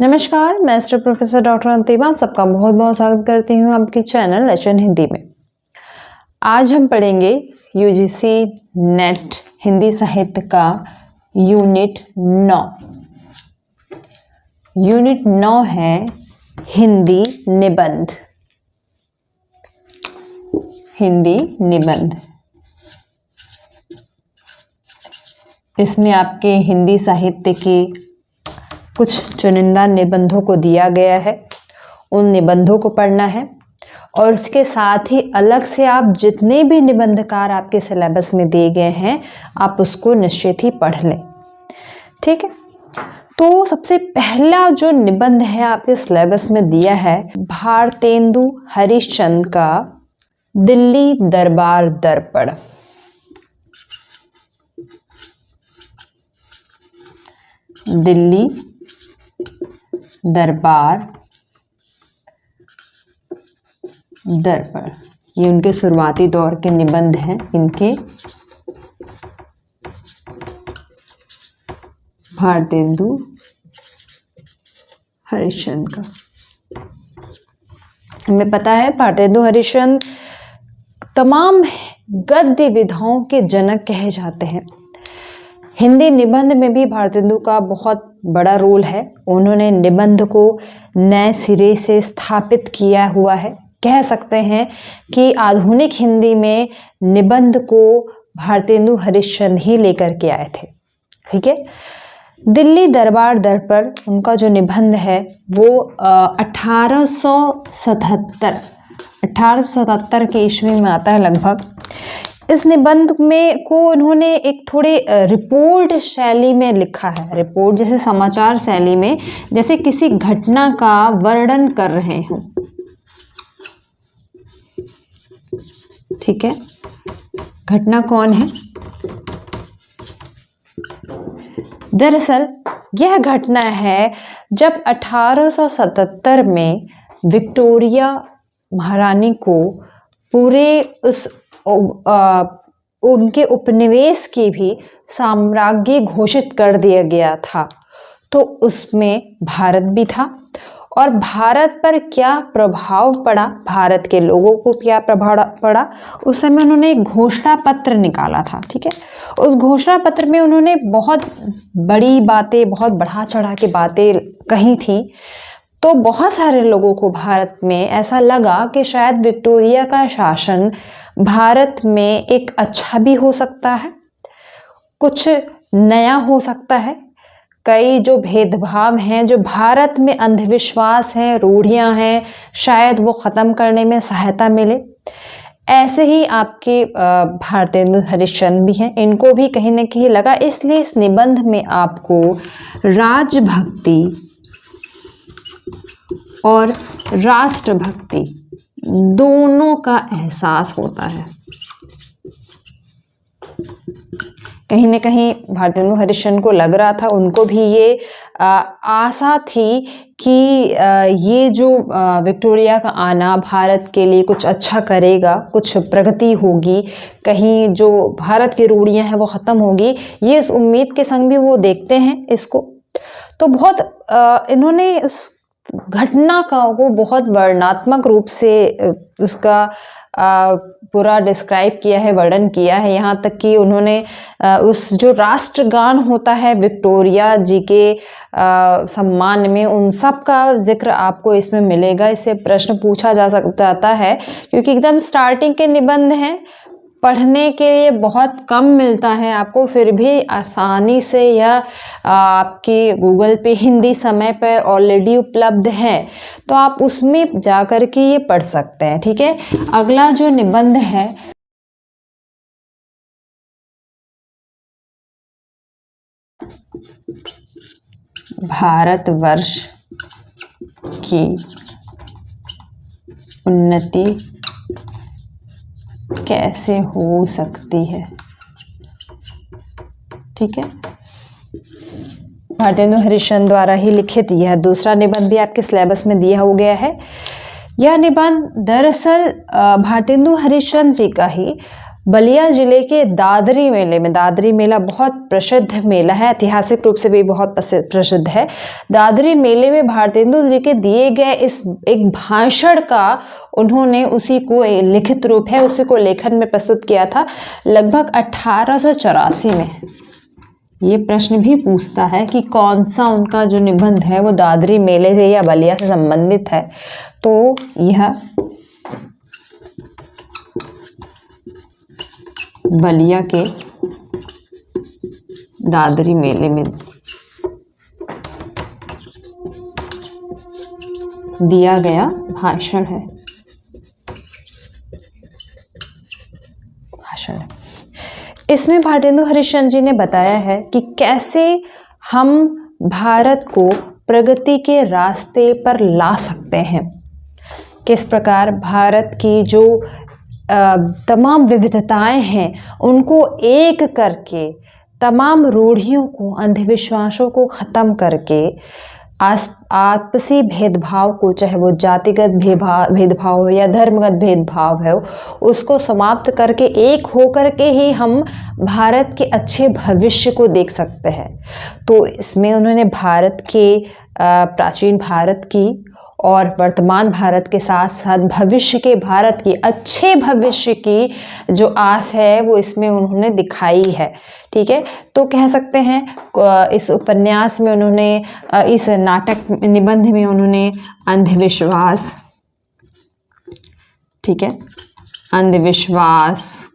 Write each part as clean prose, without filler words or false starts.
नमस्कार, मैं professor doctor अंतिमा आप सबका बहुत बहुत स्वागत करती हूँ आपके चैनल लेसन हिंदी में। आज हम पढ़ेंगे यूजीसी नेट हिंदी साहित्य का यूनिट 9। यूनिट 9 है हिंदी निबंध। हिंदी निबंध इसमें आपके हिंदी साहित्य की कुछ चुनिंदा निबंधों को दिया गया है, उन निबंधों को पढ़ना है और उसके साथ ही अलग से आप जितने भी निबंधकार आपके सिलेबस में दिए गए हैं आप उसको निश्चित ही पढ़ लें। ठीक है, तो सबसे पहला जो निबंध है आपके सिलेबस में दिया है भारतेंदु हरिश्चंद्र का दिल्ली दरबार दर्पण। दिल्ली दरबार दर्पण ये उनके शुरुआती दौर के निबंध हैं। इनके भारतेंदु हरिश्चंद्र का हमें पता है भारतेंदु हरिश्चंद्र तमाम गद्य विधाओं के जनक कहे जाते हैं। हिंदी निबंध में भी भारतेंदु का बहुत बड़ा रोल है। उन्होंने निबंध को नए सिरे से स्थापित किया हुआ है। कह सकते हैं कि आधुनिक हिंदी में निबंध को भारतेंदु हरिश्चंद्र ही लेकर के आए थे। ठीक है, दिल्ली दरबार दर्पण उनका जो निबंध है वो 1877 के ईस्वी में आता है लगभग। इस निबंध में को उन्होंने एक थोड़े रिपोर्ट शैली में लिखा है। रिपोर्ट जैसे समाचार शैली में, जैसे किसी घटना का वर्णन कर रहे हों। ठीक है, घटना कौन है? दरअसल यह घटना है जब 1877 में विक्टोरिया महारानी को पूरे उनके उपनिवेश की भी साम्राज्य घोषित कर दिया गया था। तो उसमें भारत भी था और भारत पर क्या प्रभाव पड़ा, भारत के लोगों को क्या प्रभाव पड़ा, उस समय उन्होंने एक घोषणा पत्र निकाला था। ठीक है, उस घोषणा पत्र में उन्होंने बहुत बड़ी बातें, बहुत बढ़ा चढ़ा के बातें कही थी। तो बहुत सारे लोगों को भारत में ऐसा लगा कि शायद विक्टोरिया का शासन भारत में एक अच्छा भी हो सकता है, कुछ नया हो सकता है। कई जो भेदभाव हैं, जो भारत में अंधविश्वास हैं, रूढ़ियां हैं, शायद वो ख़त्म करने में सहायता मिले। ऐसे ही आपके भारतेंदु हरिश्चंद्र भी हैं, इनको भी कहीं ना कहीं लगा। इसलिए इस निबंध में आपको राजभक्ति और राष्ट्रभक्ति दोनों का एहसास होता है। कहीं न कहीं भारतेंदु हरिश्चंद्र को लग रहा था, उनको भी ये आशा थी कि ये जो विक्टोरिया का आना भारत के लिए कुछ अच्छा करेगा, कुछ प्रगति होगी, कहीं जो भारत की रूढ़ियां हैं वो ख़त्म होगी। ये इस उम्मीद के संग भी वो देखते हैं इसको। तो बहुत इन्होंने उस घटना का वो बहुत वर्णनात्मक रूप से उसका पूरा डिस्क्राइब किया है, वर्णन किया है। यहाँ तक कि उन्होंने उस जो राष्ट्रगान होता है विक्टोरिया जी के सम्मान में, उन सब का जिक्र आपको इसमें मिलेगा। इससे प्रश्न पूछा जाता है क्योंकि एकदम स्टार्टिंग के निबंध हैं, पढ़ने के लिए बहुत कम मिलता है आपको, फिर भी आसानी से यह आपके गूगल पे हिंदी समय पर ऑलरेडी उपलब्ध है, तो आप उसमें जा कर के ये पढ़ सकते हैं। ठीक है, अगला जो निबंध है भारतवर्ष की उन्नति कैसे हो सकती है। ठीक है, भारतेंदु हरिश्चंद्र द्वारा ही लिखित यह दूसरा निबंध भी आपके सिलेबस में दिया हो गया है। यह निबंध दरअसल भारतेंदु हरिश्चंद्र जी का ही बलिया जिले के दादरी मेले में, दादरी मेला बहुत प्रसिद्ध मेला है, ऐतिहासिक रूप से भी बहुत प्रसिद्ध है। दादरी मेले में भारतेंदु जी के दिए गए इस एक भाषण का उन्होंने उसी को लिखित रूप है, उसी को लेखन में प्रस्तुत किया था लगभग 1884 में। ये प्रश्न भी पूछता है कि कौन सा उनका जो निबंध है वो दादरी मेले से या बलिया से संबंधित है, तो यह बलिया के दादरी मेले में दिया गया भाषण है। इसमें भारतेंदु हरिश्चंद्र जी ने बताया है कि कैसे हम भारत को प्रगति के रास्ते पर ला सकते हैं, किस प्रकार भारत की जो तमाम विविधताएं हैं उनको एक करके, तमाम रूढ़ियों को, अंधविश्वासों को ख़त्म करके, आपसी भेदभाव को, चाहे वो जातिगत भेदभाव हो या धर्मगत भेदभाव है, उसको समाप्त करके एक हो करके ही हम भारत के अच्छे भविष्य को देख सकते हैं। तो इसमें उन्होंने भारत के प्राचीन भारत की और वर्तमान भारत के साथ साथ भविष्य के भारत की, अच्छे भविष्य की जो आस है वो इसमें उन्होंने दिखाई है। ठीक है, तो कह सकते हैं इस उपन्यास में उन्होंने, इस नाटक निबंध में उन्होंने अंधविश्वास, ठीक है, अंधविश्वास,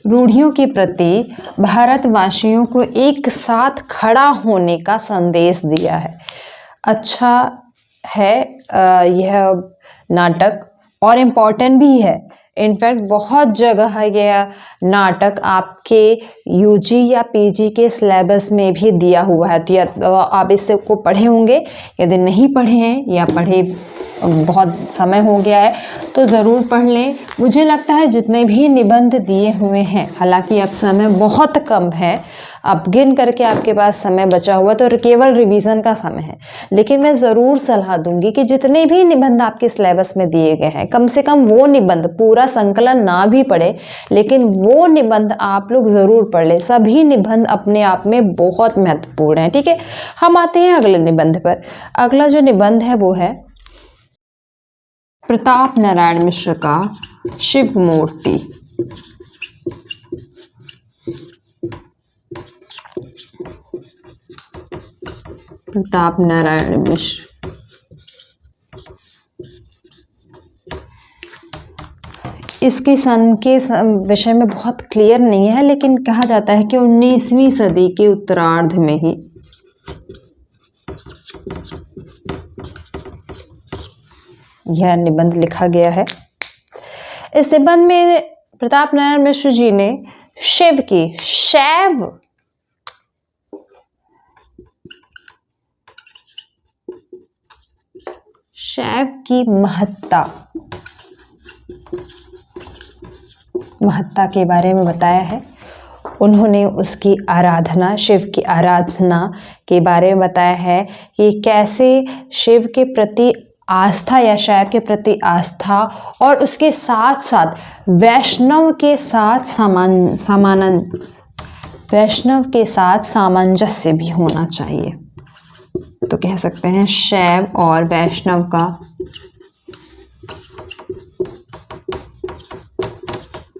रूढ़ियों के प्रति भारतवासियों को एक साथ खड़ा होने का संदेश दिया है। अच्छा है यह नाटक, और इम्पॉर्टेंट भी है। इनफैक्ट बहुत जगह यह नाटक आपके यूजी या पीजी के सिलेबस में भी दिया हुआ है, तो आप इससे को पढ़े होंगे। यदि नहीं पढ़े हैं या पढ़े बहुत समय हो गया है तो ज़रूर पढ़ लें। मुझे लगता है जितने भी निबंध दिए हुए हैं, हालांकि अब समय बहुत कम है, अब गिन करके आपके पास समय बचा हुआ तो केवल रिवीजन का समय है, लेकिन मैं ज़रूर सलाह दूंगी कि जितने भी निबंध आपके सिलेबस में दिए गए हैं, कम से कम वो निबंध, पूरा संकलन ना भी पढ़े लेकिन वो निबंध आप लोग ज़रूर पढ़ लें। सभी निबंध अपने आप में बहुत महत्वपूर्ण है। ठीक है, हम आते हैं अगले निबंध पर। अगला जो निबंध है वो है प्रताप नारायण मिश्र का शिव मूर्ति। प्रताप नारायण मिश्र, इसके सन के विषय में बहुत क्लियर नहीं है, लेकिन कहा जाता है कि 19वीं सदी के उत्तरार्ध में ही यह निबंध लिखा गया है। इस निबंध में प्रताप नारायण मिश्र जी ने शिव की, शैव की महत्ता के बारे में बताया है। उन्होंने उसकी आराधना, शिव की आराधना के बारे में बताया है कि कैसे शिव के प्रति आस्था या शैव के प्रति आस्था और उसके साथ साथ वैष्णव के साथ सामंजस्य भी होना चाहिए। तो कह सकते हैं शैव और वैष्णव का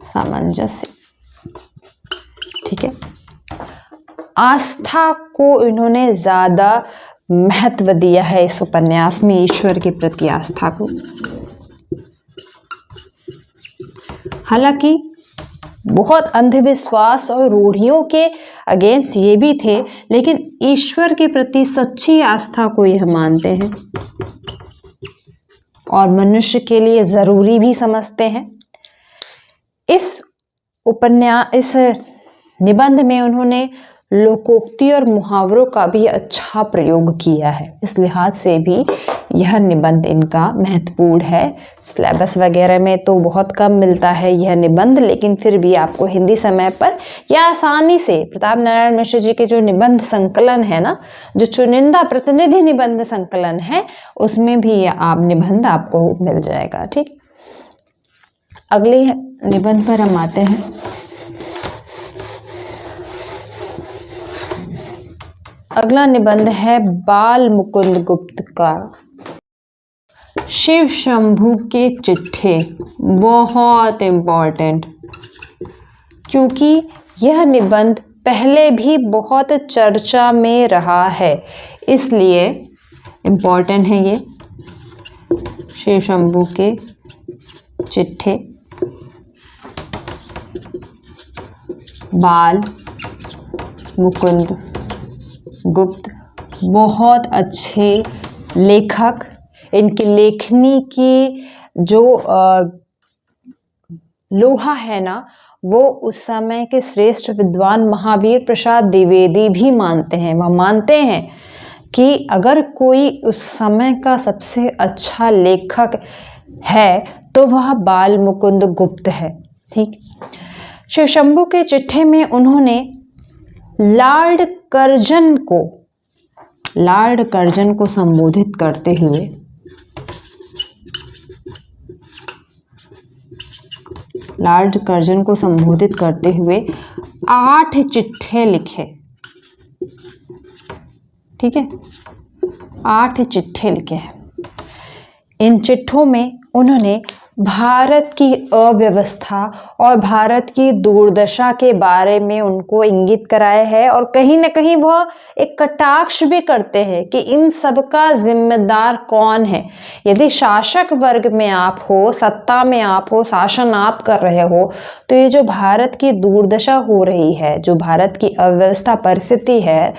सामंजस्य। ठीक है, आस्था को इन्होंने ज्यादा महत्व दिया है इस उपन्यास में, ईश्वर के प्रति आस्था को। हालांकि बहुत अंधविश्वास और रूढ़ियों के अगेंस्ट ये भी थे, लेकिन ईश्वर के प्रति सच्ची आस्था को यह मानते हैं और मनुष्य के लिए जरूरी भी समझते हैं। इस निबंध में उन्होंने लोकोक्ति और मुहावरों का भी अच्छा प्रयोग किया है। इस लिहाज से भी यह निबंध इनका महत्वपूर्ण है। सिलेबस वगैरह में तो बहुत कम मिलता है यह निबंध, लेकिन फिर भी आपको हिंदी समय पर या आसानी से प्रताप नारायण मिश्र जी के जो निबंध संकलन है ना, जो चुनिंदा प्रतिनिधि निबंध संकलन है, उसमें भी आप निबंध आपको मिल जाएगा। ठीक, अगले निबंध पर हम आते हैं। अगला निबंध है बाल मुकुंद गुप्त का शिव शंभू के चिट्ठे। बहुत इम्पोर्टेंट, क्योंकि यह निबंध पहले भी बहुत चर्चा में रहा है, इसलिए इम्पोर्टेंट है ये। शिव शंभू के चिट्ठे, बाल मुकुंद गुप्त बहुत अच्छे लेखक। इनकी लेखनी की जो लोहा है ना, वो उस समय के श्रेष्ठ विद्वान महावीर प्रसाद द्विवेदी भी मानते हैं। वह मानते हैं कि अगर कोई उस समय का सबसे अच्छा लेखक है तो वह बाल मुकुंद गुप्त है। ठीक, शिव शंभू के चिट्ठे में उन्होंने लॉर्ड कर्जन को संबोधित करते हुए लॉर्ड कर्जन को संबोधित करते हुए 8 चिट्ठे लिखे। ठीक है, 8 चिट्ठे लिखे हैं। इन चिट्ठों में उन्होंने भारत की अव्यवस्था और भारत की दुर्दशा के बारे में उनको इंगित कराया है, और कहीं ना कहीं वह एक कटाक्ष भी करते हैं कि इन सब का जिम्मेदार कौन है। यदि शासक वर्ग में आप हो, सत्ता में आप हो, शासन आप कर रहे हो, तो ये जो भारत की दुर्दशा हो रही है, जो भारत की अव्यवस्था परिस्थिति है,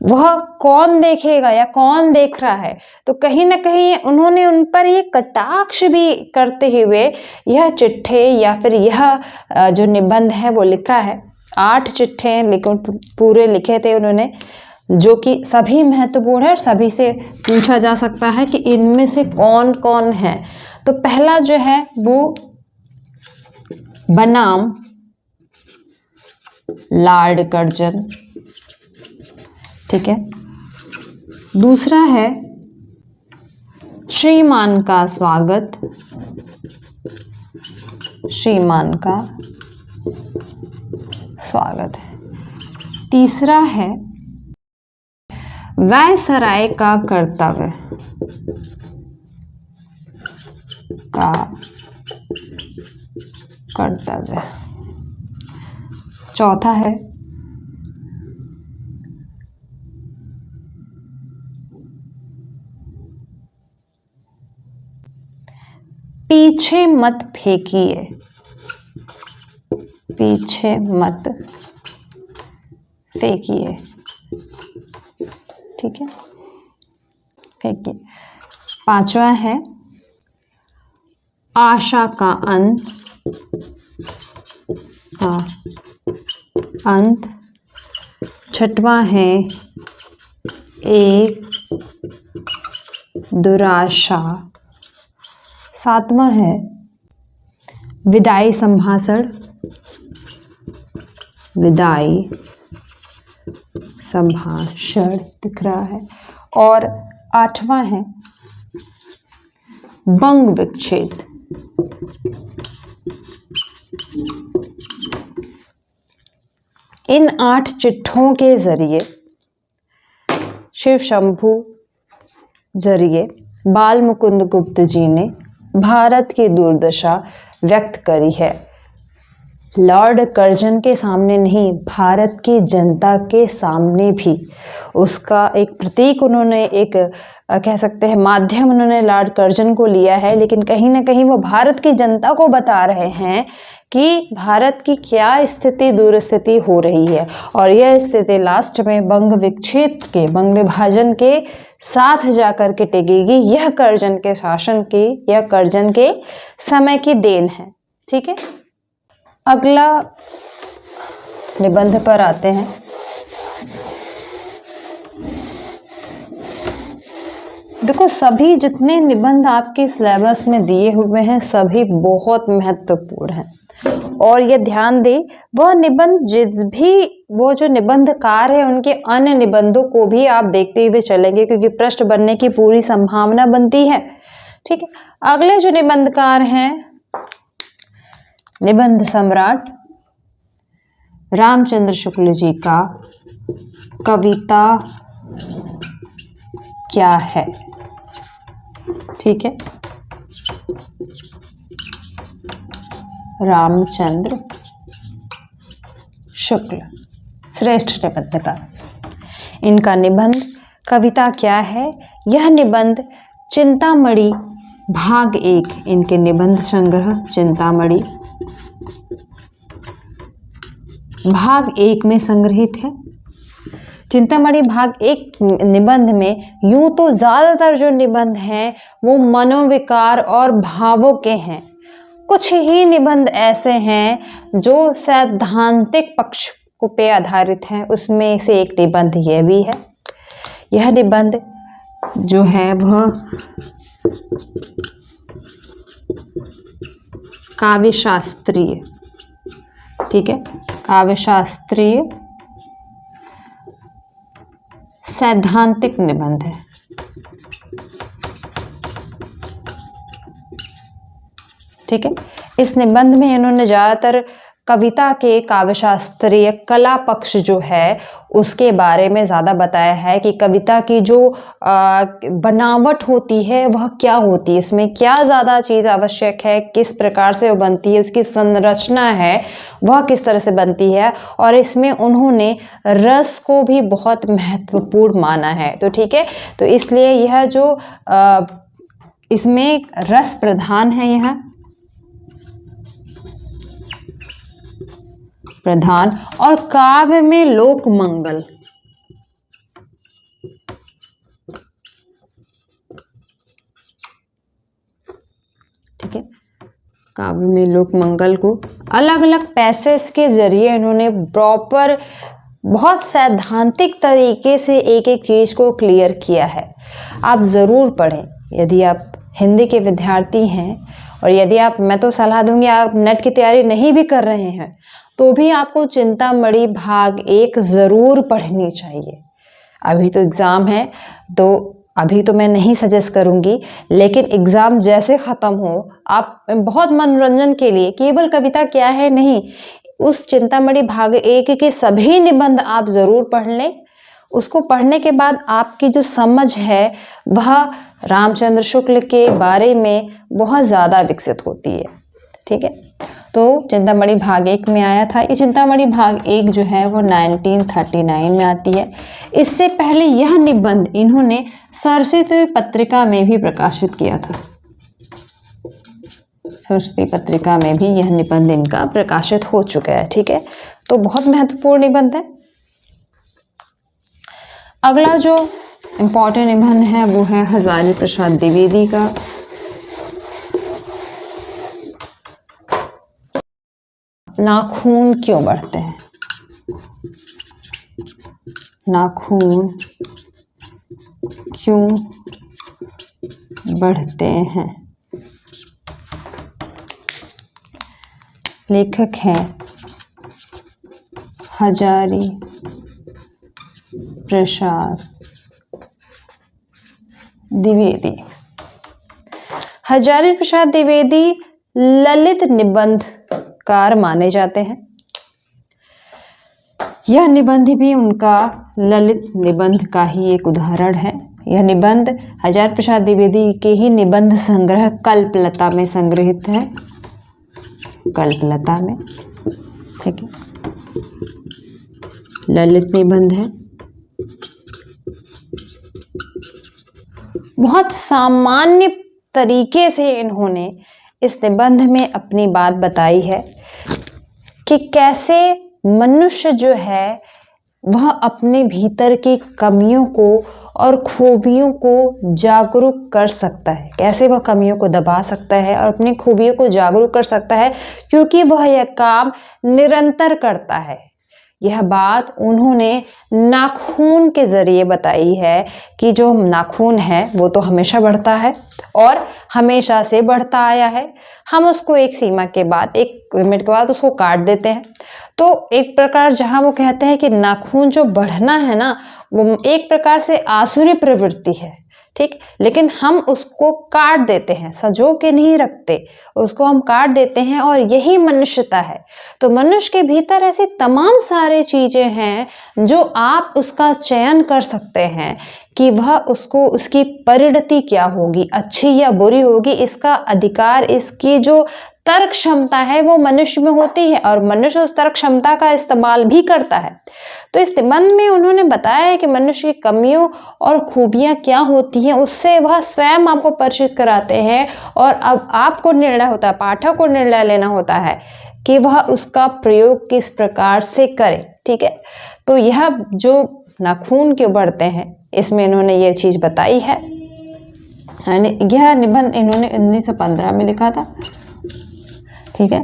वह कौन देखेगा या कौन देख रहा है। तो कहीं ना कहीं उन्होंने उन पर ये कटाक्ष भी करते हुए यह चिट्ठे या फिर यह जो निबंध है वो लिखा है। 8 चिट्ठे लेकिन पूरे लिखे थे उन्होंने, जो कि सभी महत्वपूर्ण है और सभी से पूछा जा सकता है कि इनमें से कौन कौन है। तो पहला जो है वो बनाम लॉर्ड कर्जन। ठीक है, दूसरा है श्रीमान का स्वागत। श्रीमान का स्वागत है। तीसरा है वायसराय का कर्तव्य का कर्तव्य। चौथा है पीछे मत फेंकिए। पीछे मत फेंकिए। ठीक है, फेंकिए। पांचवा है आशा का अंत का अंत। छठवां है एक दुराशा। सातवां है विदाई संभाषण। विदाई संभाषण दिख रहा है। और आठवां है बंग विच्छेद। इन 8 चिट्ठों के जरिए शिव शंभू जरिए बाल मुकुंद गुप्त जी ने भारत की दुर्दशा व्यक्त करी है। लॉर्ड कर्जन के सामने नहीं, भारत की जनता के सामने भी उसका एक प्रतीक उन्होंने, एक कह सकते हैं माध्यम उन्होंने लॉर्ड कर्जन को लिया है, लेकिन कहीं ना कहीं वो भारत की जनता को बता रहे हैं कि भारत की क्या स्थिति, दुर्स्थिति हो रही है। और यह स्थिति लास्ट में बंग विच्छेद के, बंग विभाजन के साथ जाकर के टिकेगी। यह कर्जन के शासन की, यह कर्जन के समय की देन है। ठीक है, अगला निबंध पर आते हैं। देखो, सभी जितने निबंध आपके सिलेबस में दिए हुए हैं सभी बहुत महत्वपूर्ण हैं, और ये ध्यान दें वह निबंध वो जो निबंधकार है उनके अन्य निबंधों को भी आप देखते हुए चलेंगे, क्योंकि प्रश्न बनने की पूरी संभावना बनती है। ठीक है, अगले जो निबंधकार हैं, निबंध सम्राट रामचंद्र शुक्ल जी का कविता क्या है। ठीक है, रामचंद्र शुक्ल श्रेष्ठ निबंधकार, इनका निबंध कविता क्या है। यह निबंध चिंतामणि भाग 1, इनके निबंध संग्रह चिंतामणि भाग 1 में संग्रहित है। चिंतामणि भाग 1 निबंध में यूं तो ज्यादातर जो निबंध हैं वो मनोविकार और भावों के हैं, कुछ ही निबंध ऐसे हैं जो सैद्धांतिक पक्ष पे आधारित हैं। उसमें से एक निबंध यह भी है। यह निबंध जो है वह काव्यशास्त्रीय, ठीक है, काव्यशास्त्रीय सैद्धांतिक निबंध है। ठीक है, इस निबंध में इन्होंने ज्यादातर कविता के काव्यशास्त्रीय कला पक्ष जो है उसके बारे में ज़्यादा बताया है कि कविता की जो बनावट होती है वह क्या होती है, इसमें क्या ज़्यादा चीज़ आवश्यक है, किस प्रकार से वो बनती है, उसकी संरचना है वह किस तरह से बनती है, और इसमें उन्होंने रस को भी बहुत महत्वपूर्ण माना है। तो ठीक है, तो इसलिए यह जो इसमें रस प्रधान है, यह प्रधान, और काव्य में लोक मंगल, ठीक है, काव्य में लोक मंगल को अलग अलग पैसेज के जरिए इन्होंने प्रॉपर बहुत सैद्धांतिक तरीके से एक एक चीज को क्लियर किया है। आप जरूर पढ़ें यदि आप हिंदी के विद्यार्थी हैं, और यदि आप, मैं तो सलाह दूंगी आप नेट की तैयारी नहीं भी कर रहे हैं तो भी आपको चिंतामणि भाग 1 जरूर पढ़नी चाहिए। अभी तो एग्ज़ाम है तो अभी तो मैं नहीं सजेस्ट करूंगी, लेकिन एग्ज़ाम जैसे ख़त्म हो आप बहुत मनोरंजन के लिए केवल कविता क्या है नहीं, उस चिंतामणि भाग 1 के सभी निबंध आप ज़रूर पढ़ लें। उसको पढ़ने के बाद आपकी जो समझ है वह रामचंद्र शुक्ल के बारे में बहुत ज़्यादा विकसित होती है। ठीक है, तो चिंतामणि भाग 1 में आया था। ये चिंतामणि भाग 1 जो है वो 1939 में आती है। इससे पहले यह निबंध इन्होंने सरस्वती पत्रिका में भी प्रकाशित किया था। सरस्वती पत्रिका में भी यह निबंध इनका प्रकाशित हो चुका है। ठीक है, तो बहुत महत्वपूर्ण निबंध है। अगला जो इम्पोर्टेंट निबंध है वो है हजारी प्रसाद द्विवेदी का नाखून क्यों बढ़ते हैं। नाखून क्यों बढ़ते हैं। लेखक हैं हजारी प्रसाद द्विवेदी। हजारी प्रसाद द्विवेदी ललित निबंधकार माने जाते हैं। यह निबंध भी उनका ललित निबंध का ही एक उदाहरण है। यह निबंध हजारी प्रसाद द्विवेदी के ही निबंध संग्रह कल्पलता में संग्रहित है। कल्पलता में, ठीक है, ललित निबंध है। बहुत सामान्य तरीके से इन्होंने इस निबंध में अपनी बात बताई है कि कैसे मनुष्य जो है वह अपने भीतर की कमियों को और खूबियों को जागरूक कर सकता है, कैसे वह कमियों को दबा सकता है और अपनी खूबियों को जागरूक कर सकता है, क्योंकि वह यह काम निरंतर करता है। यह बात उन्होंने नाखून के जरिए बताई है कि जो नाखून है वो तो हमेशा बढ़ता है और हमेशा से बढ़ता आया है। हम उसको एक सीमा के बाद, एक लिमिट के बाद उसको काट देते हैं। तो एक प्रकार जहाँ वो कहते हैं कि नाखून जो बढ़ना है ना, वो एक प्रकार से आसुरी प्रवृत्ति है, ठीक, लेकिन हम उसको काट देते हैं, संजो के नहीं रखते, उसको हम काट देते हैं और यही मनुष्यता है। तो मनुष्य के भीतर ऐसी तमाम सारी चीजें हैं जो आप उसका चयन कर सकते हैं कि वह उसको, उसकी परिणति क्या होगी, अच्छी या बुरी होगी, इसका अधिकार, इसकी जो तर्क क्षमता है वो मनुष्य में होती है और मनुष्य उस तर्क क्षमता का इस्तेमाल भी करता है। तो इस निबंध में उन्होंने बताया है कि मनुष्य की कमियों और खूबियां क्या होती हैं, उससे वह स्वयं आपको परिचित कराते हैं और अब आपको निर्णय होता है, पाठक को निर्णय लेना होता है कि वह उसका प्रयोग किस प्रकार से करे। ठीक है, तो यह जो नाखून क्यों बढ़ते हैं, इसमें इन्होंने ये चीज बताई है। यह निबंध इन्होंने 1915 में लिखा था। ठीक है,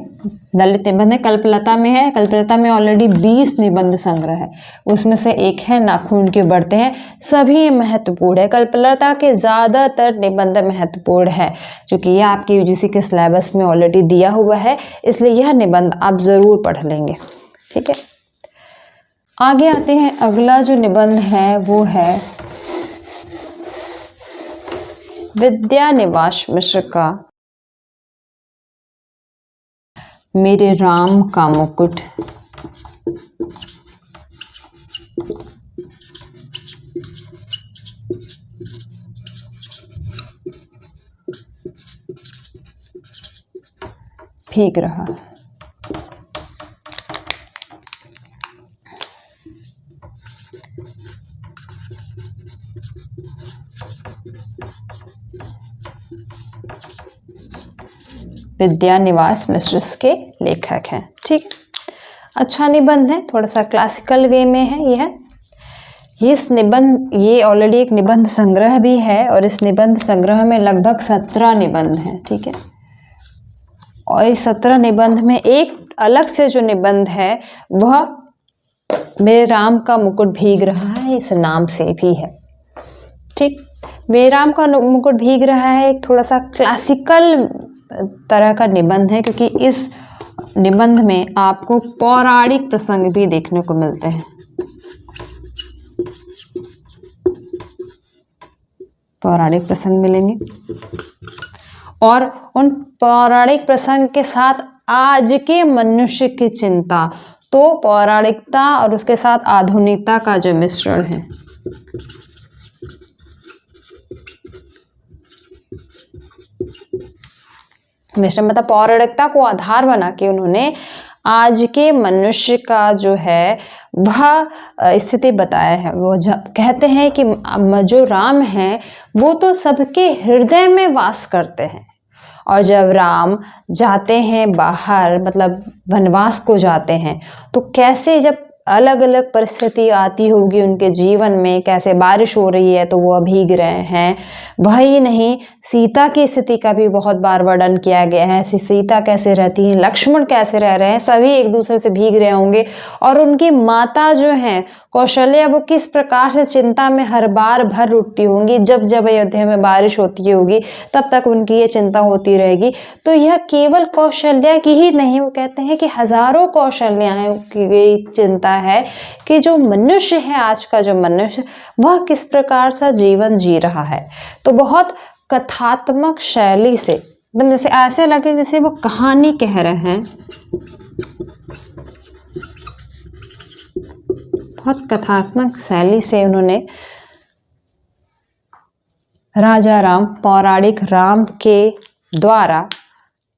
ललित निबंध कल्पलता में है। कल्पलता में ऑलरेडी 20 निबंध संग्रह है, उसमें से एक है नाखून क्यों बढ़ते हैं। सभी महत्वपूर्ण है, कल्पलता के ज़्यादातर निबंध महत्वपूर्ण है, क्योंकि यह आपके यूजीसी के सिलेबस में ऑलरेडी दिया हुआ है, इसलिए यह निबंध आप ज़रूर पढ़ लेंगे। ठीक है, आगे आते हैं। अगला जो निबंध है वो है विद्यानिवास मिश्र का मेरे राम का मुकुट। भीग रहा। विद्यानिवास मिश्र के लेखक हैं। ठीक, अच्छा निबंध है, थोड़ा सा क्लासिकल वे में है यह। इस निबंध, ये ऑलरेडी एक निबंध संग्रह भी है और इस निबंध संग्रह में लगभग 17 निबंध हैं। ठीक है, और इस 17 निबंध में एक अलग से जो निबंध है वह मेरे राम का मुकुट भीग रहा है, इस नाम से भी है। ठीक, मेरे राम का मुकुट भीग रहा है एक थोड़ा सा क्लासिकल तरह का निबंध है, क्योंकि इस निबंध में आपको पौराणिक प्रसंग भी देखने को मिलते हैं। पौराणिक प्रसंग मिलेंगे और उन पौराणिक प्रसंग के साथ आज के मनुष्य की चिंता, तो पौराणिकता और उसके साथ आधुनिकता का जो मिश्रण है। मिश्रण मतलब पौराणिकता को आधार बना के उन्होंने आज के मनुष्य का जो है वह स्थिति बताया है। वो कहते हैं कि जो राम है वो तो सबके हृदय में वास करते हैं, और जब राम जाते हैं बाहर, मतलब वनवास को जाते हैं, तो कैसे जब अलग अलग परिस्थिति आती होगी उनके जीवन में, कैसे बारिश हो रही है तो वो भीग रहे हैं। वही नहीं, सीता की स्थिति का भी बहुत बार वर्णन किया गया है। सीता कैसे रहती हैं, लक्ष्मण कैसे रह रहे हैं, सभी एक दूसरे से भीग रहे होंगे। और उनकी माता जो है कौशल्या, वो किस प्रकार से चिंता में हर बार भर उठती होंगी। जब जब अयोध्या में बारिश होती होगी तब तक उनकी ये चिंता होती रहेगी। तो यह केवल कौशल्या की ही नहीं, वो कहते हैं कि हजारों कौशल्याओं की चिंता है कि जो मनुष्य है, आज का जो मनुष्य, वह किस प्रकार सा जीवन जी रहा है। तो बहुत कथात्मक शैली से, एकदम जैसे ऐसे लगे जैसे वो कहानी कह रहे हैं। बहुत कथात्मक शैली से उन्होंने राजा राम, पौराणिक राम के द्वारा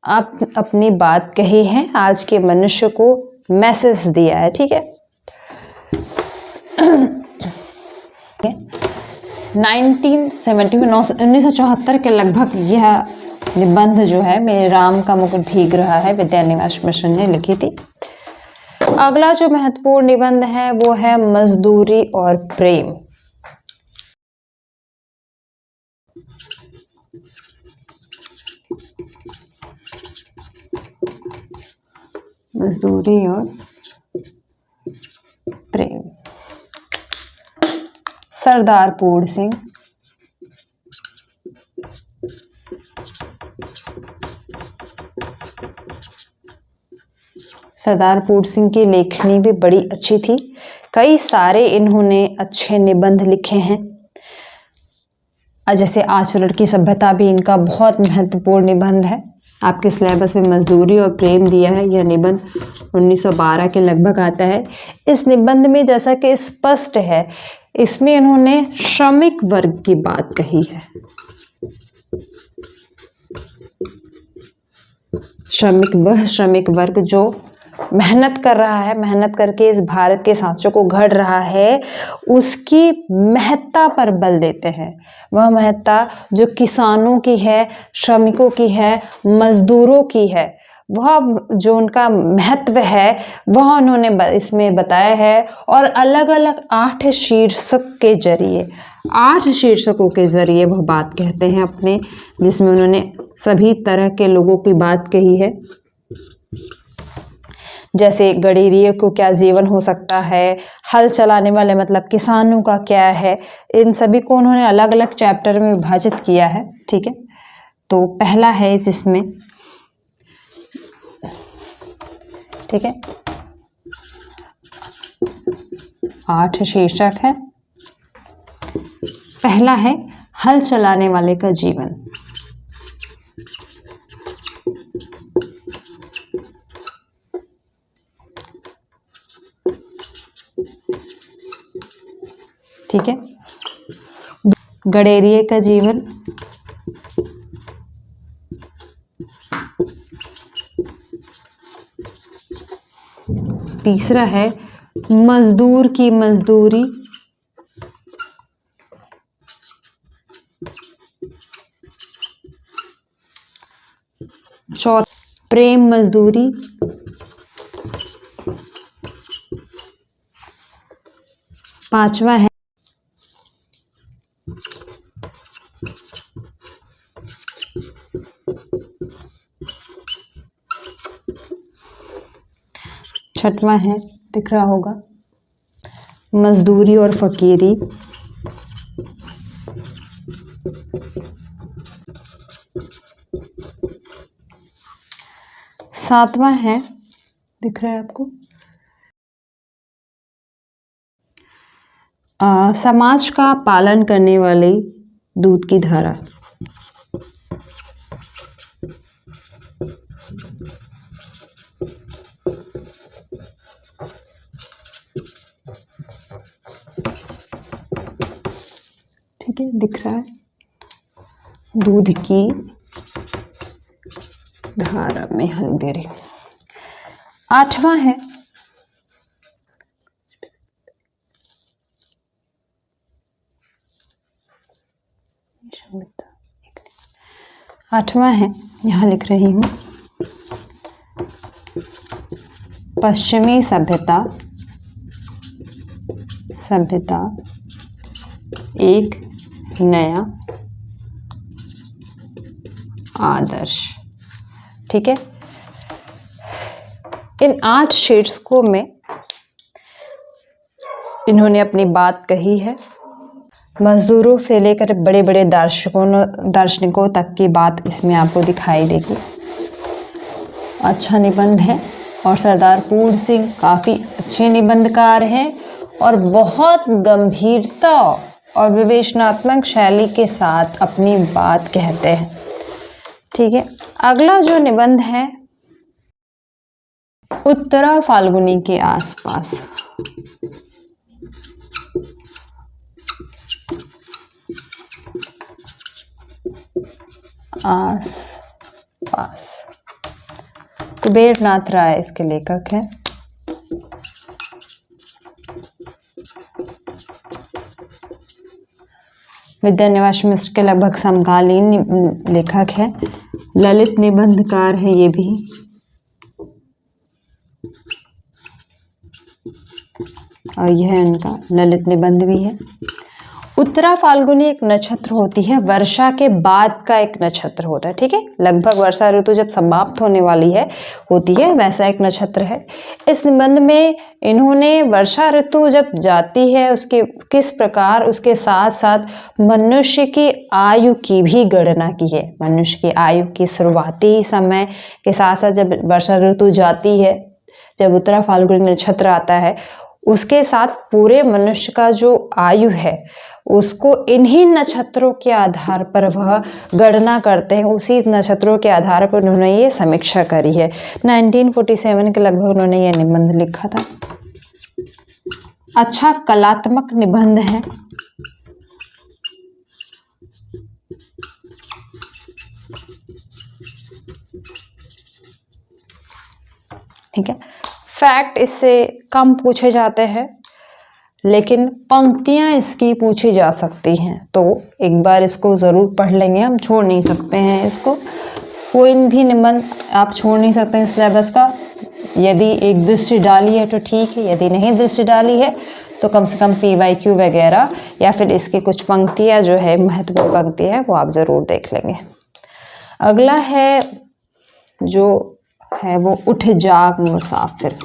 अपनी बात कही है, आज के मनुष्य को मैसेज दिया है। ठीक है, 1974 के लगभग यह निबंध जो है मेरे राम का मुकुट भीग रहा है, विद्यानिवास मिश्र ने लिखी थी। अगला जो महत्वपूर्ण निबंध है वो है मजदूरी और प्रेम। मजदूरी और सरदार पूर्ण सिंह, सरदार पूर्ण सिंह की लेखनी भी बड़ी अच्छी थी। कई सारे इन्होंने अच्छे निबंध लिखे हैं। जैसे आचरण की सभ्यता भी इनका बहुत महत्वपूर्ण निबंध है। आपके सिलेबस में मजदूरी और प्रेम दिया है। यह निबंध 1912 के लगभग आता है। इस निबंध में जैसा कि स्पष्ट है, इसमें इन्होंने श्रमिक वर्ग की बात कही है। वह श्रमिक वर्ग जो मेहनत कर रहा है, मेहनत करके इस भारत के सांचों को घड़ रहा है, उसकी महत्ता पर बल देते हैं। वह महत्ता जो किसानों की है, श्रमिकों की है, मजदूरों की है, वह जो उनका महत्व है वह उन्होंने इसमें बताया है। और अलग अलग 8 शीर्षक के जरिए, 8 शीर्षकों के जरिए वह बात कहते हैं अपने, जिसमें उन्होंने सभी तरह के लोगों की बात कही है। जैसे गडेरिए को क्या जीवन हो सकता है, हल चलाने वाले मतलब किसानों का क्या है, इन सभी को उन्होंने अलग अलग चैप्टर में विभाजित किया है। ठीक है, तो पहला है जिसमें, ठीक है, 8 शीर्षक है। पहला है हल चलाने वाले का जीवन। ठीक है, गडेरिए का जीवन। तीसरा है मजदूर की मजदूरी। चौथा प्रेम मजदूरी। पांचवा है छठवां है, दिख रहा होगा, मजदूरी और फकीरी। सातवां है, दिख रहा है आपको, समाज का पालन करने वाली दूध की धारा। ठीक है, दिख रहा है, दूध की धारा में हल दे रही। आठवां है यहां लिख रही हूं, पश्चिमी सभ्यता एक नया आदर्श। ठीक है, इन 8 शीर्षकों में इन्होंने अपनी बात कही है। मजदूरों से लेकर बड़े बड़े दार्शनिकों तक की बात इसमें आपको दिखाई देगी। अच्छा निबंध है और सरदार पूर्ण सिंह काफ़ी अच्छे निबंधकार हैं और बहुत गंभीरता और विवेचनात्मक शैली के साथ अपनी बात कहते हैं। ठीक है, अगला जो निबंध है, उत्तरा फाल्गुनी के आसपास। कुबेरनाथ राय इसके लेखक हैं। विद्यानिवास मिश्र के लगभग समकालीन लेखक हैं। ललित निबंधकार है ये भी। और यह उनका ललित निबंध भी है। उत्तरा फाल्गुनी एक नक्षत्र होती है, वर्षा के बाद का एक नक्षत्र होता है, ठीक है। लगभग वर्षा ऋतु जब समाप्त होने वाली है होती है, वैसा एक नक्षत्र है। इस निबंध में इन्होंने वर्षा ऋतु जब जाती है उसके किस प्रकार उसके साथ साथ मनुष्य की आयु की भी गणना की है। मनुष्य की आयु की शुरुआती समय के साथ साथ जब वर्षा ऋतु जाती है, जब उत्तरा फाल्गुनी नक्षत्र आता है, उसके साथ पूरे मनुष्य का जो आयु है उसको इन्हीं नक्षत्रों के आधार पर वह गणना करते हैं। उसी नक्षत्रों के आधार पर उन्होंने ये समीक्षा करी है। 1947 के लगभग उन्होंने ये निबंध लिखा था। अच्छा कलात्मक निबंध है। ठीक है, फैक्ट इससे कम पूछे जाते हैं लेकिन पंक्तियां इसकी पूछी जा सकती हैं, तो एक बार इसको ज़रूर पढ़ लेंगे, हम छोड़ नहीं सकते हैं इसको। कोई भी निबंध आप छोड़ नहीं सकते हैं सिलेबस का। यदि एक दृष्टि डाली है तो ठीक है, यदि नहीं दृष्टि डाली है तो कम से कम PYQ वगैरह या फिर इसकी कुछ पंक्तियां जो है महत्वपूर्ण पंक्तियां हैं वो आप ज़रूर देख लेंगे। अगला है जो है वो उठ जाग मुसाफिर।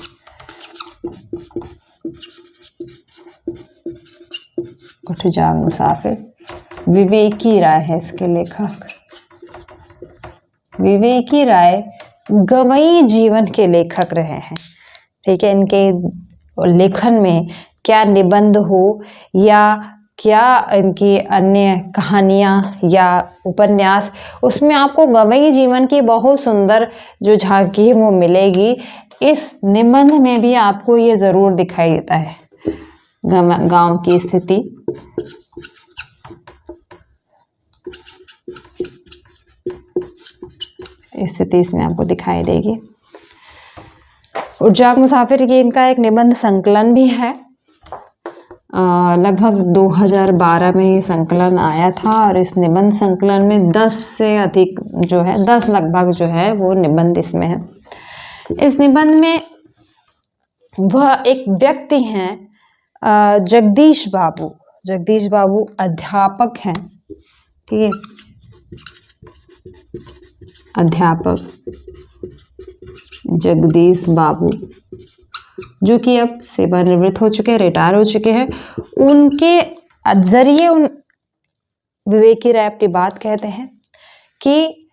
उठ जाग मुसाफिर विवेकी राय है इसके लेखक। विवेकी राय गवई जीवन के लेखक रहे हैं, ठीक है। इनके लेखन में क्या निबंध हो या क्या इनकी अन्य कहानियाँ या उपन्यास, उसमें आपको गवई जीवन की बहुत सुंदर जो झांकी है वो मिलेगी। इस निबंध में भी आपको ये ज़रूर दिखाई देता है गांव की स्थिति। स्थिति इसमें आपको दिखाई देगी। उठ जाग मुसाफिर की इनका एक निबंध संकलन भी है। लगभग 2012 में ये संकलन आया था और इस निबंध संकलन में 10 से अधिक जो है 10 लगभग जो है वो निबंध इसमें है। इस निबंध में वह एक व्यक्ति हैं जगदीश बाबू। जगदीश बाबू अध्यापक हैं, ठीक है, अध्यापक जगदीश बाबू जो कि अब सेवानिवृत्त हो चुके हैं, रिटायर हो चुके हैं। उनके जरिए उन विवेकी राय अपनी बात कहते हैं कि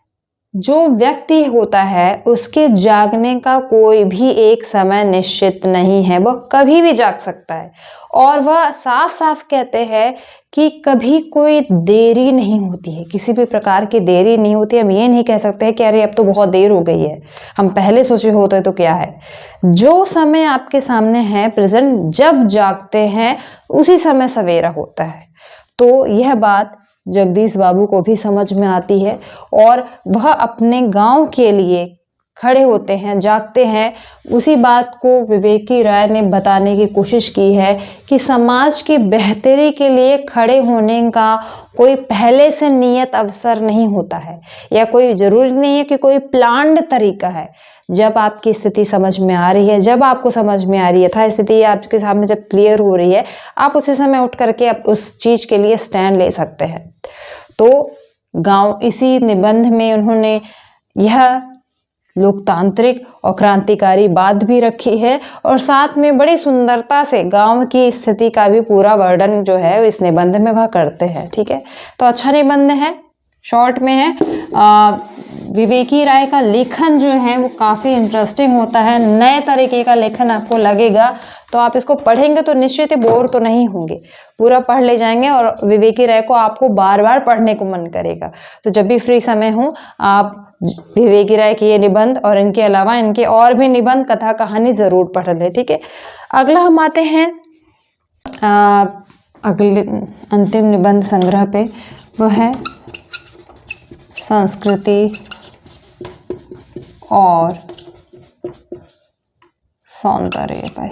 जो व्यक्ति होता है उसके जागने का कोई भी एक समय निश्चित नहीं है, वह कभी भी जाग सकता है। और वह साफ साफ कहते हैं कि कभी कोई देरी नहीं होती है, किसी भी प्रकार की देरी नहीं होती। हम ये नहीं कह सकते हैं कि अरे अब तो बहुत देर हो गई है, हम पहले सोचे होते तो क्या है। जो समय आपके सामने है प्रेजेंट, जब जागते हैं उसी समय सवेरा होता है। तो यह बात जगदीश बाबू को भी समझ में आती है और वह अपने गांव के लिए खड़े होते हैं, जागते हैं। उसी बात को विवेकी राय ने बताने की कोशिश की है कि समाज की बेहतरी के लिए खड़े होने का कोई पहले से नियत अवसर नहीं होता है या कोई ज़रूरी नहीं है कि कोई प्लान्ड तरीका है। जब आपकी स्थिति समझ में आ रही है, जब आपको समझ में आ रही है, था स्थिति आपके सामने जब क्लियर हो रही है, आप उसी समय उठ करके आप उस चीज़ के लिए स्टैंड ले सकते हैं। तो गांव इसी निबंध में उन्होंने यह लोकतांत्रिक और क्रांतिकारी बात भी रखी है और साथ में बड़ी सुंदरता से गांव की स्थिति का भी पूरा वर्णन जो है इस निबंध में वह करते हैं, ठीक है। तो अच्छा निबंध है, शॉर्ट में है। विवेकी राय का लेखन जो है वो काफ़ी इंटरेस्टिंग होता है, नए तरीके का लेखन आपको लगेगा। तो आप इसको पढ़ेंगे तो निश्चित ही बोर तो नहीं होंगे, पूरा पढ़ ले जाएंगे और विवेकी राय को आपको बार बार पढ़ने को मन करेगा। तो जब भी फ्री समय हो आप विवेकी राय के ये निबंध और इनके अलावा इनके और भी निबंध, कथा, कहानी ज़रूर पढ़ लें, ठीक है। अगला हम आते हैं अगले अंतिम निबंध संग्रह पे, वह है संस्कृति और सौंदर्य पर।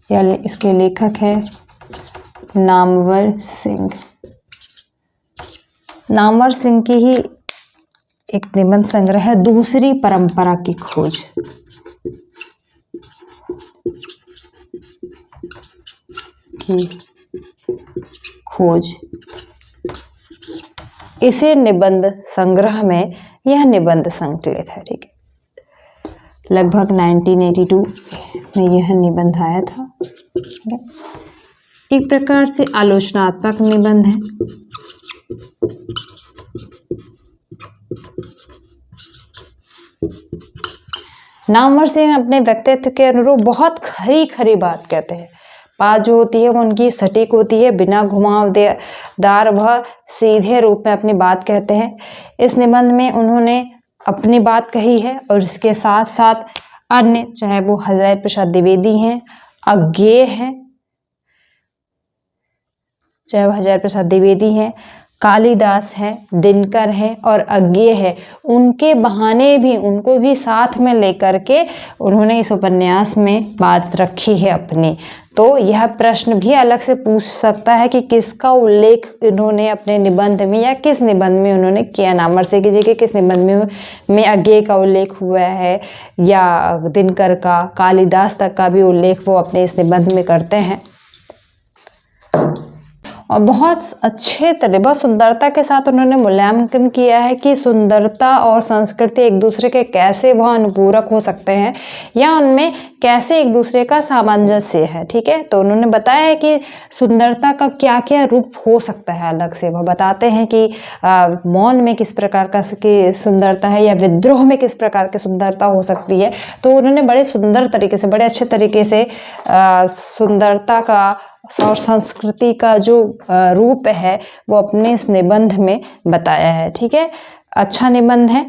यह इसके लेखक है नामवर सिंह। नामवर सिंह की ही एक निबंध संग्रह है दूसरी परंपरा की खोज। की खोज। इसी निबंध संग्रह में यह निबंध संकलित है। ठीक है, लगभग 1982 में यह निबंध आया था। ठीक है, एक प्रकार से आलोचनात्मक निबंध है। नामवर सिंह अपने व्यक्तित्व के अनुरूप बहुत खरी खरी बात कहते हैं। बात जो होती है वो उनकी सटीक होती है, बिना घुमावदार वह सीधे रूप में अपनी बात कहते हैं। इस निबंध में उन्होंने अपनी बात कही है और इसके साथ साथ अन्य, चाहे वो हजारी प्रसाद द्विवेदी हैं, अज्ञेय हैं, चाहे वो हजारी प्रसाद द्विवेदी हैं, कालिदास है, दिनकर है और अज्ञेय है, उनके बहाने भी, उनको भी साथ में लेकर के उन्होंने इस उपन्यास में बात रखी है अपनी। तो यह प्रश्न भी अलग से पूछ सकता है कि किसका उल्लेख इन्होंने अपने निबंध में या किस निबंध में उन्होंने किया। नामवर सिंह की जगह किस निबंध में अज्ञेय का उल्लेख हुआ है या दिनकर का, कालिदास तक का भी उल्लेख वो अपने इस निबंध में करते हैं। और बहुत अच्छे तरह, बहुत सुंदरता के साथ उन्होंने मूल्यांकन किया है कि सुंदरता और संस्कृति एक दूसरे के कैसे वह अनुपूरक हो सकते हैं या उनमें कैसे एक दूसरे का सामंजस्य है। ठीक है, तो उन्होंने बताया है कि सुंदरता का क्या क्या रूप हो सकता है। अलग से वह बताते हैं कि मौन में किस प्रकार का सुंदरता है या विद्रोह में किस प्रकार की सुंदरता हो सकती है। तो उन्होंने बड़े सुंदर तरीके से, बड़े अच्छे तरीके से सुंदरता का और संस्कृति का जो रूप है वो अपने इस निबंध में बताया है। ठीक है, अच्छा निबंध है।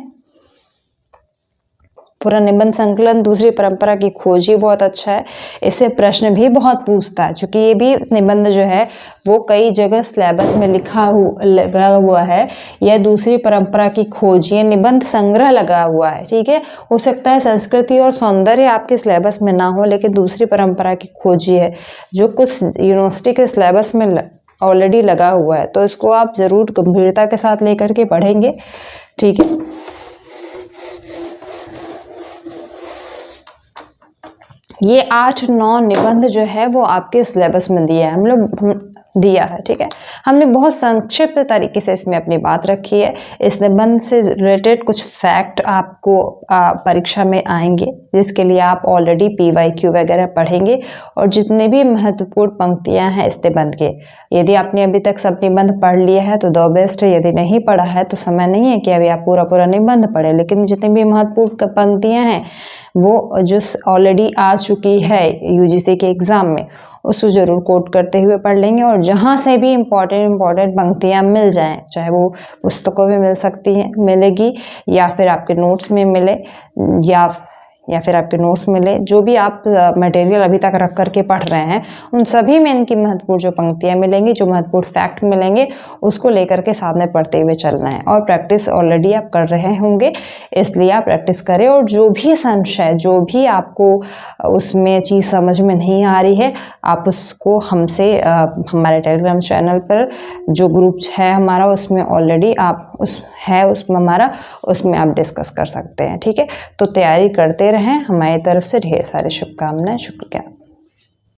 पूरा निबंध संकलन दूसरी परंपरा की खोज ही बहुत अच्छा है। इससे प्रश्न भी बहुत पूछता है, क्योंकि ये भी निबंध जो है वो कई जगह सिलेबस में लगा हुआ है। यह दूसरी परंपरा की खोज, ये निबंध संग्रह लगा हुआ है। ठीक है, हो सकता है संस्कृति और सौंदर्य आपके सिलेबस में ना हो, लेकिन दूसरी परंपरा की खोज ये है जो कुछ यूनिवर्सिटी के सिलेबस में ऑलरेडी लगा हुआ है। तो इसको आप जरूर गंभीरता के साथ लेकर के पढ़ेंगे। ठीक है, ये 8-9 निबंध जो है वो आपके सिलेबस में दिया है, दिया है। ठीक है, हमने बहुत संक्षिप्त तरीके से इसमें अपनी बात रखी है। इस निबंध से रिलेटेड कुछ फैक्ट आपको परीक्षा में आएंगे, जिसके लिए आप ऑलरेडी PYQ वगैरह पढ़ेंगे और जितने भी महत्वपूर्ण पंक्तियां हैं इस निबंध के, यदि आपने अभी तक सब निबंध पढ़ लिया है तो द बेस्ट है। यदि नहीं पढ़ा है तो समय नहीं है कि अभी आप पूरा निबंध पढ़ें, लेकिन जितनी भी महत्वपूर्ण पंक्तियां हैं वो जो ऑलरेडी आ चुकी है UGC के एग्जाम में, उसको जरूर कोट करते हुए पढ़ लेंगे। और जहाँ से भी इम्पॉर्टेंट पंक्तियाँ मिल जाएं, चाहे वो पुस्तकों में मिल सकती हैं, मिलेगी, या फिर आपके नोट्स में मिले, या फिर आपके नोट्स मिले, जो भी आप मटेरियल अभी तक रख करके पढ़ रहे हैं, उन सभी में इनकी महत्वपूर्ण जो पंक्तियाँ मिलेंगी, जो महत्वपूर्ण फैक्ट मिलेंगे, उसको लेकर के सामने पढ़ते हुए चलना है। और प्रैक्टिस ऑलरेडी आप कर रहे होंगे, इसलिए आप प्रैक्टिस करें। और जो भी संशय, जो भी आपको उसमें चीज़ समझ में नहीं आ रही है, आप उसको हमसे हमारे टेलीग्राम चैनल पर जो ग्रुप है हमारा, उसमें ऑलरेडी आप उसमें आप डिस्कस कर सकते हैं। ठीक है, तो तैयारी करते रहें। हमारी तरफ से ढेर सारी शुभकामनाएं। शुक्रिया।